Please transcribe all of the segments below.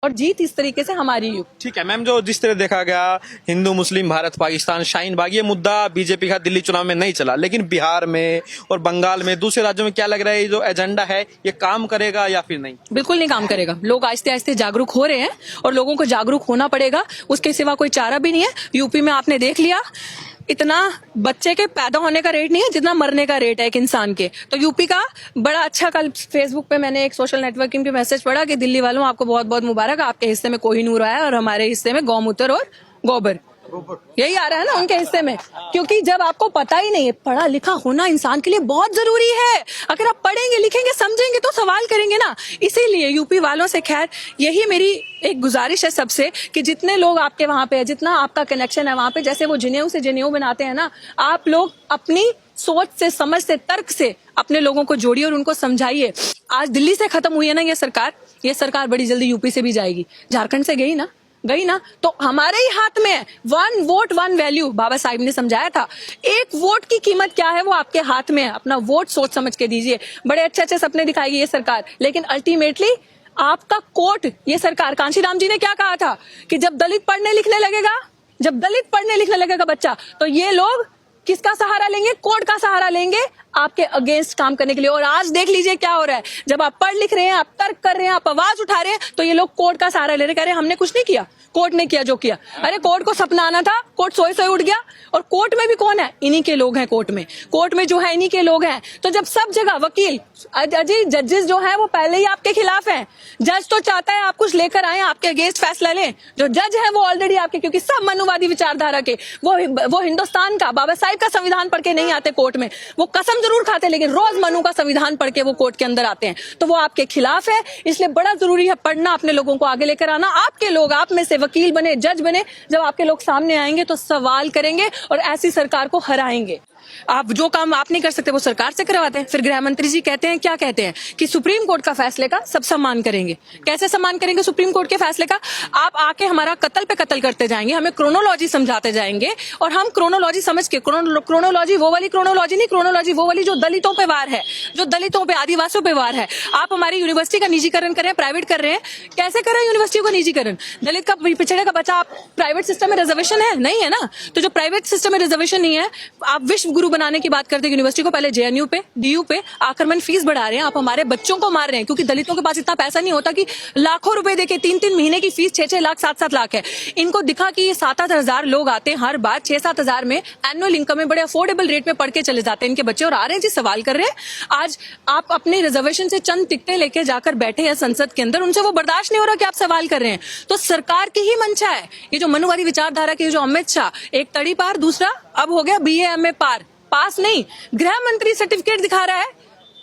और जीत इस तरीके से हमारी ही। ठीक है मैम, जो जिस तरह देखा गया हिंदू मुस्लिम भारत पाकिस्तान शाहीन बाग, ये मुद्दा बीजेपी का दिल्ली चुनाव में नहीं चला, लेकिन बिहार में और बंगाल में दूसरे राज्यों में क्या लग रहा है, ये जो एजेंडा है ये काम करेगा या फिर नहीं? बिल्कुल नहीं काम करेगा। लोग आहिस्ते आहिस्ते जागरूक हो रहे हैं और लोगों को जागरूक होना पड़ेगा, उसके सिवा कोई चारा भी नहीं है। यूपी में आपने देख लिया, इतना बच्चे के पैदा होने का रेट नहीं है जितना मरने का रेट है एक इंसान के। तो यूपी का बड़ा अच्छा, कल फेसबुक पे मैंने एक सोशल नेटवर्किंग पे मैसेज पढ़ा कि दिल्ली वालों आपको बहुत बहुत मुबारक, आपके हिस्से में कोहिनूर आया और हमारे हिस्से में गौमूत्र और गोबर, यही आ रहा है ना उनके हिस्से में। क्योंकि जब आपको पता ही नहीं है, पढ़ा लिखा होना इंसान के लिए बहुत जरूरी है। अगर आप पढ़ेंगे लिखेंगे समझेंगे तो सवाल करेंगे ना। इसीलिए यूपी वालों से, खैर यही मेरी एक गुजारिश है सबसे, कि जितने लोग आपके वहां पे है, जितना आपका कनेक्शन है वहां पे, जैसे वो जिनेऊ से जिनेऊ बनाते हैं ना, आप लोग अपनी सोच से, समझ से, तर्क से अपने लोगों को जोड़िए और उनको समझाइए। आज दिल्ली से खत्म हुई है ना ये सरकार बड़ी जल्दी यूपी से भी जाएगी। झारखंड से गई ना, तो हमारे ही हाथ में है। 1 वोट 1 वैल्यू, बाबा साहिब ने समझाया था। 1 वोट की कीमत क्या है वो आपके हाथ में है। अपना वोट सोच समझ के दीजिए। बड़े अच्छे अच्छे सपने दिखाएगी ये सरकार, लेकिन अल्टीमेटली आपका कोर्ट, ये सरकार, कांशीराम जी ने क्या कहा था कि जब दलित पढ़ने लिखने लगेगा बच्चा, तो ये लोग किसका सहारा लेंगे? कोर्ट का सहारा लेंगे आपके अगेंस्ट काम करने के लिए। और आज देख लीजिए क्या हो रहा है। जब आप पढ़ लिख रहे हैं, आप तर्क कर रहे हैं, आप आवाज उठा रहे हैं, तो ये लोग कोर्ट का सहारा ले रहे, कह रहे हमने कुछ नहीं किया, कोर्ट ने किया जो किया। अरे कोर्ट को सपना आना था, कोर्ट सोए उठ गया। और कोर्ट में भी कौन है? इन्हीं के लोग हैं। कोर्ट में जो है इन्हीं के लोग हैं। तो जब सब जगह वकील, अजय जजेस जो है वो पहले ही आपके खिलाफ हैं। जज तो चाहता है आप कुछ लेकर आए, आपके अगेंस्ट फैसला लें। जो जज है वो ऑलरेडी आपके, क्योंकि सब मनुवादी विचारधारा के, वो हिंदुस्तान का, बाबा साहिब का संविधान पढ़ के नहीं आते कोर्ट में। वो कसम जरूर खाते, लेकिन रोज मनु का संविधान पढ़ के वो कोर्ट के अंदर आते हैं। तो वो आपके खिलाफ है। इसलिए बड़ा जरूरी है पढ़ना, अपने लोगों को आगे लेकर आना। आपके लोग, आप में से वकील बने, जज बने, जब आपके लोग सामने आएंगे तो सवाल करेंगे और ऐसी सरकार को हराएंगे। आप जो काम आप नहीं कर सकते वो सरकार से करवाते हैं। फिर गृह मंत्री जी कहते हैं, क्या कहते हैं कि सुप्रीम कोर्ट का फैसले का सब सम्मान करेंगे। कैसे सम्मान करेंगे सुप्रीम कोर्ट के फैसले का? आप आके हमारा कत्ल पे कत्ल करते जाएंगे, हमें क्रोनोलॉजी समझाते जाएंगे, और हम क्रोनोलॉजी समझ के, क्रोनोलॉजी वो वाली क्रोनोलॉजी नहीं, क्रोनोलॉजी वो वाली जो दलितों पे वार है, जो दलितों पे, आदिवासियों पे वार है। आप हमारी यूनिवर्सिटी का निजीकरण कर रहे हैं, प्राइवेट कर रहे हैं। कैसे कर रहे हैं यूनिवर्सिटी को निजीकरण? दलित का, पिछड़े का बच्चा, आप प्राइवेट सिस्टम में रिजर्वेशन है नहीं है ना, तो जो प्राइवेट सिस्टम में रिजर्वेशन नहीं है, आप विश्व गुरु बनाने की बात करते हैं यूनिवर्सिटी को, पहले जेएनयू पे, डीयू पे आक्रमण फीस बढ़ा रहे हैं। आप हमारे बच्चों को मार रहे हैं, क्योंकि दलितों के पास इतना पैसा नहीं होता कि लाखों रुपए देके 3-3 महीने की फीस 6-6 लाख 7-7 लाख है। इनको दिखा कि 7-8 हजार लोग आते हैं हर बार, 6-7 हजार में एनुअल इनकम में बड़े अफोर्डेबल रेट में पढ़ के चले जाते हैं इनके बच्चे, और आ रहे हैं जी सवाल कर रहे हैं। आज आप अपने रिजर्वेशन से चंद टिकटें लेके जाकर बैठे हैं संसद के अंदर, उनसे वो बर्दाश्त नहीं हो रहा कि आप सवाल कर रहे हैं। तो सरकार की ही मंशा है। ये जो मनुवादी विचारधारा के जो अमित शाह, एक तड़ी पार, दूसरा अब हो गया BA MA पास नहीं, गृह मंत्री सर्टिफिकेट दिखा रहा है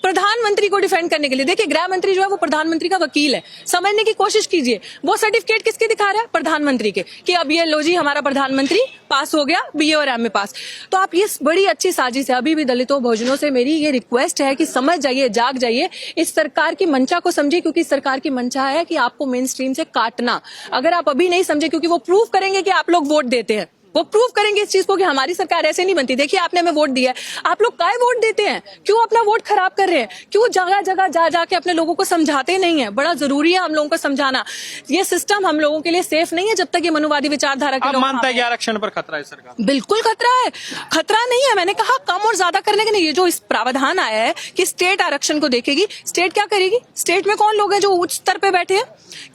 प्रधानमंत्री को डिफेंड करने के लिए। देखिए गृह मंत्री जो है वो प्रधानमंत्री का वकील है, समझने की कोशिश कीजिए। वो सर्टिफिकेट किसके दिखा रहा है? प्रधानमंत्री के, कि अब ये लो जी हमारा प्रधानमंत्री पास हो गया BA और MA पास। तो आप, ये बड़ी अच्छी साजिश है। अभी भी दलितों बहुजनों से मेरी ये रिक्वेस्ट है कि समझ जाइए, जाग जाइए, इस सरकार की मंशा को समझिए, क्योंकि सरकार की मंशा है कि आपको मेन स्ट्रीम से काटना। अगर आप अभी नहीं समझे, क्योंकि वो प्रूव करेंगे कि आप लोग वोट देते हैं, वो प्रूव करेंगे इस चीज को कि हमारी सरकार ऐसे नहीं बनती। देखिए आपने हमें वोट दिया है, आप लोग काहे वोट देते हैं? क्यों अपना वोट खराब कर रहे हैं? क्यों जगह जगह जा जाके अपने लोगों को समझाते नहीं है? बड़ा जरूरी है हम लोगों को समझाना। ये सिस्टम हम लोगों के लिए सेफ नहीं है जब तक ये मनुवादी विचारधारा के लोग मानता है कि आरक्षण पर खतरा है सरकार? बिल्कुल खतरा है। खतरा नहीं है, मैंने कहा कम और ज्यादा करने के नहीं। ये जो इस प्रावधान आया है कि स्टेट आरक्षण को देखेगी, स्टेट क्या करेगी? स्टेट में कौन लोग हैं जो उच्च स्तर पे बैठे हैं?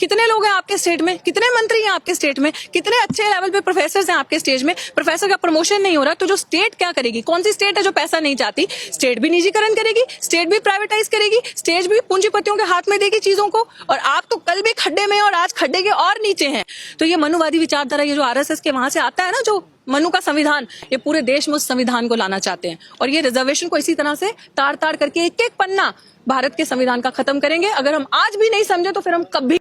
कितने लोग हैं आपके स्टेट में? कितने मंत्री हैं आपके स्टेट में? कितने अच्छे लेवल पे प्रोफेसर हैं आपके स्टेट में? प्रोफेसर का प्रमोशन नहीं हो रहा, तो जो स्टेट क्या करेगी? कौन सी स्टेट है जो पैसा नहीं चाहती? स्टेट भी निजीकरण करेगी, स्टेट भी प्राइवेटाइज करेगी, स्टेट भी पूंजीपतियों के हाथ में देगी चीजों को। और आप तो कल भी खड्डे में और आज खड्डे के और नीचे हैं। तो ये मनुवादी विचारधारा, ये जो RSS के वहां से आता है ना, जो मनु का संविधान, ये पूरे देश में उस संविधान को लाना चाहते हैं। और ये रिजर्वेशन को इसी तरह से ताड़ ताड़ करके एक एक पन्ना भारत के संविधान का खत्म करेंगे। अगर हम आज भी नहीं समझे तो फिर हम कभी